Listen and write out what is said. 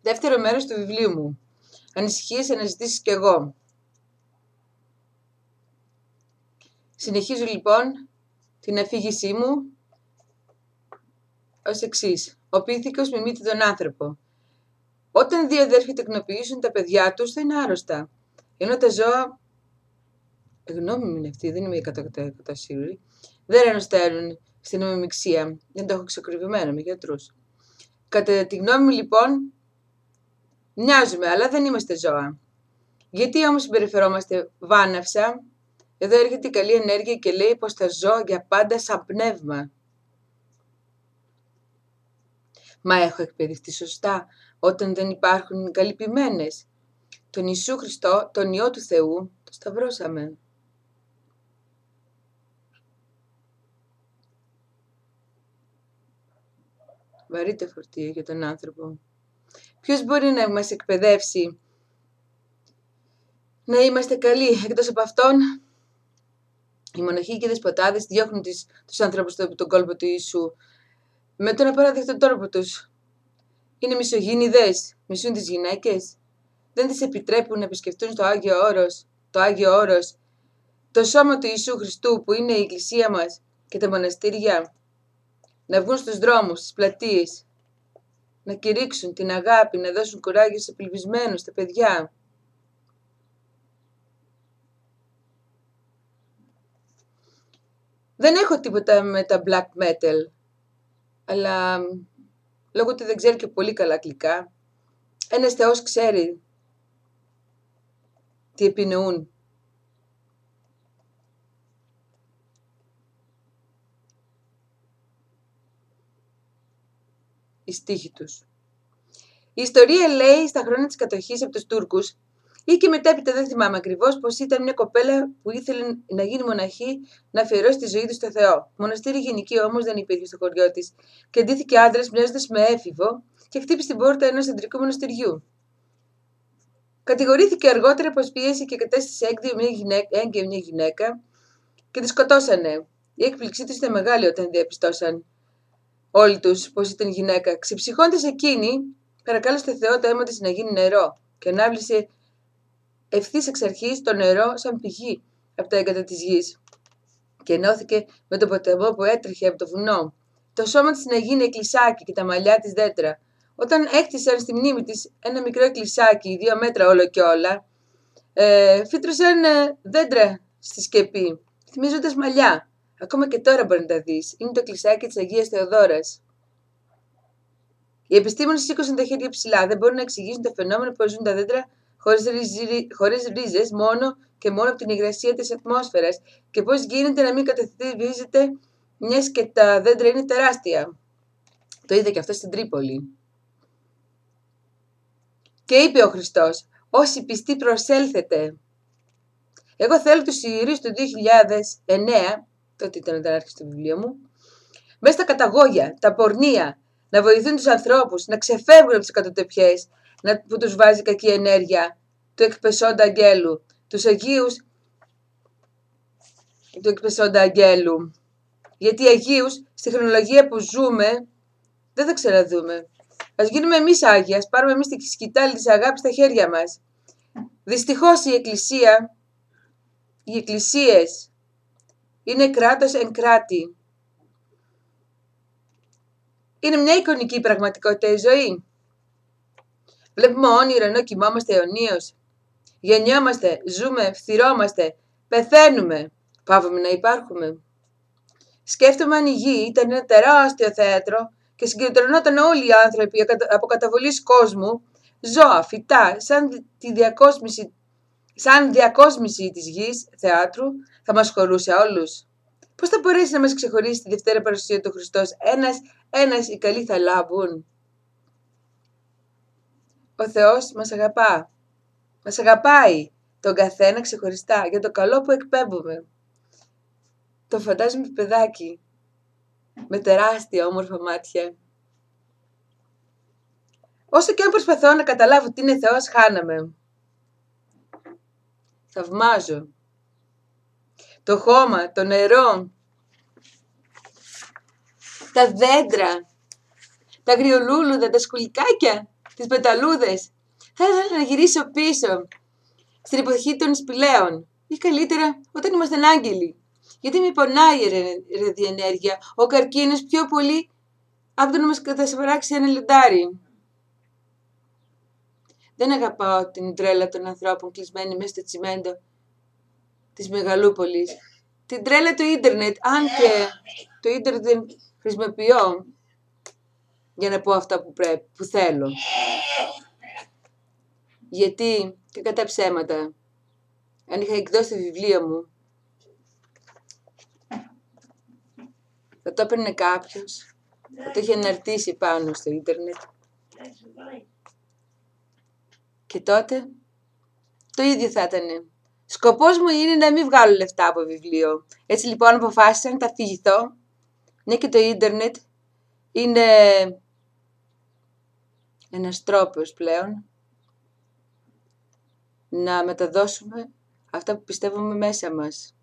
Δεύτερο μέρος του βιβλίου μου. Ανησυχίες, αναζητήσεις κι εγώ. Συνεχίζω λοιπόν την αφήγησή μου ως εξής. Ο πίθηκος μιμείται τον άνθρωπο. Όταν δύο αδέρφια τεκνοποιήσουν τα παιδιά τους, θα είναι άρρωστα. Ενώ τα ζώα, γνώμη μου είναι αυτή, δεν είμαι 100% σίγουρη, δεν αρρωσταίνουν στην ομιμιξία. Δεν το έχω ξεκριβημένο με γιατρούς. Κατά τη γνώμη μου λοιπόν, μοιάζουμε, αλλά δεν είμαστε ζώα. Γιατί όμως συμπεριφερόμαστε βάναυσα? Εδώ έρχεται η καλή ενέργεια και λέει πως θα ζω για πάντα σαν πνεύμα. Μα έχω εκπαιδευτεί σωστά όταν δεν υπάρχουν καλυπημένες. Τον Ιησού Χριστό, τον Υιό του Θεού, το σταυρώσαμε. Βαρύ το φορτίο για τον άνθρωπο. Ποιος μπορεί να μας εκπαιδεύσει να είμαστε καλοί? Εκτός από αυτόν, οι μοναχοί και οι δεσποτάδες διώχνουν τους ανθρώπους από τον κόλπο του Ιησού με τον απαράδεκτο τρόπο τους. Είναι μισογυνηδές, μισούν τις γυναίκες, δεν τις επιτρέπουν να επισκεφτούν το Άγιο Όρος, το σώμα του Ιησού Χριστού που είναι η εκκλησία μας και τα μοναστήρια, να βγουν στους δρόμους, στις πλατείες, να κηρύξουν την αγάπη, να δώσουν κουράγιο στους απελπισμένους, στα παιδιά. Δεν έχω τίποτα με τα black metal, αλλά λόγω ότι δεν ξέρει και πολύ καλά αγγλικά, ένας θεός ξέρει τι επινοούν. Οι στίχοι τους. Η ιστορία λέει στα χρόνια της κατοχής από τους Τούρκους ή και μετέπειτα δεν θυμάμαι ακριβώς πως ήταν μια κοπέλα που ήθελε να γίνει μοναχή να αφιερώσει τη ζωή του στο Θεό. Μοναστήρι γενική όμως δεν υπήρχε στο χωριό της και αντίθηκε άντρας μοιάζοντας με έφηβο και χτύπησε την πόρτα ενός αντρικού μοναστηριού. Κατηγορήθηκε αργότερα πως πίεσε και κατέστησε έγκυο μια γυναίκα και τη σκοτώσανε. Η έκπληξή τους ήταν μεγάλη όταν διαπιστώσαν όλοι τους πως ήταν γυναίκα. Ξεψυχώντας εκείνη, παρακάλεσε το Θεό το αίμα της να γίνει νερό και ανάβλησε ευθύς εξ αρχής το νερό σαν πηγή από τα έγκατα της γης και ενώθηκε με τον ποταμό που έτρεχε από το βουνό. Το σώμα της να γίνει εκκλησάκι και τα μαλλιά της δέντρα. Όταν έκτισαν στη μνήμη της ένα μικρό εκκλησάκι, 2 μέτρα όλο και όλα, φύτρωσαν δέντρα στη σκεπή, θυμίζοντας μαλλιά. Ακόμα και τώρα μπορεί να τα δεις. Είναι το εκκλησάκι της Αγίας Θεοδόρας. Οι επιστήμονες σήκωσαν τα χέρια ψηλά. Δεν μπορούν να εξηγήσουν τα φαινόμενα που ζουν τα δέντρα χωρίς ρίζες, μόνο και μόνο από την υγρασία της ατμόσφαιρας. Και πώς γίνεται να μην κατευθύνεται, μιας και τα δέντρα είναι τεράστια. Το είδα και αυτό στην Τρίπολη. Και είπε ο Χριστός, όσοι πιστοί προσέλθετε. Εγώ θέλω τους Ιερείς του 2009, τότε ήταν όταν άρχισε το βιβλίο μου, μέσα στα καταγόγια, τα πορνεία, να βοηθούν τους ανθρώπους, να ξεφεύγουν από τις κατοτεπιές, που τους βάζει κακή ενέργεια, του εκπεσόντα αγγέλου, τους Αγίους του εκπεσόντα αγγέλου. Γιατί οι Αγίους, στη χρονολογία που ζούμε, δεν θα ξαναδούμε. Ας γίνουμε εμείς Άγιοι, ας πάρουμε εμείς τη σκητάλη της αγάπης στα χέρια μας. Δυστυχώς οι εκκλησίες είναι κράτος εν κράτη. Είναι μια εικονική πραγματικότητα η ζωή. Βλέπουμε όνειρα ενώ κοιμόμαστε αιωνίως. Γεννιόμαστε, ζούμε, φθυρώμαστε, πεθαίνουμε. Παύουμε να υπάρχουμε. Σκέφτομαι αν η γη ήταν ένα τεράστιο θέατρο και συγκεντρωνόταν όλοι οι άνθρωποι από καταβολής κόσμου, ζώα, φυτά, σαν διακόσμηση της γης θεάτρου, θα μας χωρούσε όλους. Πώς θα μπορέσει να μας ξεχωρίσει τη Δευτέρα παρουσία του Χριστός? Ένας οι καλοί θα λάβουν. Ο Θεός μας αγαπά. Μας αγαπάει τον καθένα ξεχωριστά για το καλό που εκπέμπουμε. Το φαντάζομαι παιδάκι με τεράστια όμορφα μάτια. Όσο και αν προσπαθώ να καταλάβω τι είναι Θεός, χάναμε. Θαυμάζω το χώμα, το νερό, τα δέντρα, τα αγριολούλουδα, τα σκουλικάκια. τις πεταλούδες. Θα ήθελα να γυρίσω πίσω στην εποχή των σπηλαίων ή καλύτερα όταν ήμασταν άγγελοι. Γιατί με πονάει η ραδιενέργεια, ο καρκίνος πιο πολύ από το να μας κατασπαράξει ένα λιοντάρι. Δεν αγαπάω την τρέλα των ανθρώπων κλεισμένοι μέσα στο τσιμέντο της μεγαλούπολης. Την τρέλα του ίντερνετ, αν και το ίντερνετ δεν χρησιμοποιώ για να πω αυτά που θέλω. Γιατί, και κατά ψέματα, αν είχα εκδώσει το βιβλίο μου, θα το έπαιρνε κάποιος, θα το είχε αναρτήσει πάνω στο ίντερνετ. Και τότε, το ίδιο θα ήταν. Σκοπός μου είναι να μην βγάλω λεφτά από βιβλίο. Έτσι λοιπόν αποφάσισα να τα αφηγηθώ. Ναι, και το ίντερνετ είναι ένας τρόπος πλέον να μεταδώσουμε αυτά που πιστεύουμε μέσα μας.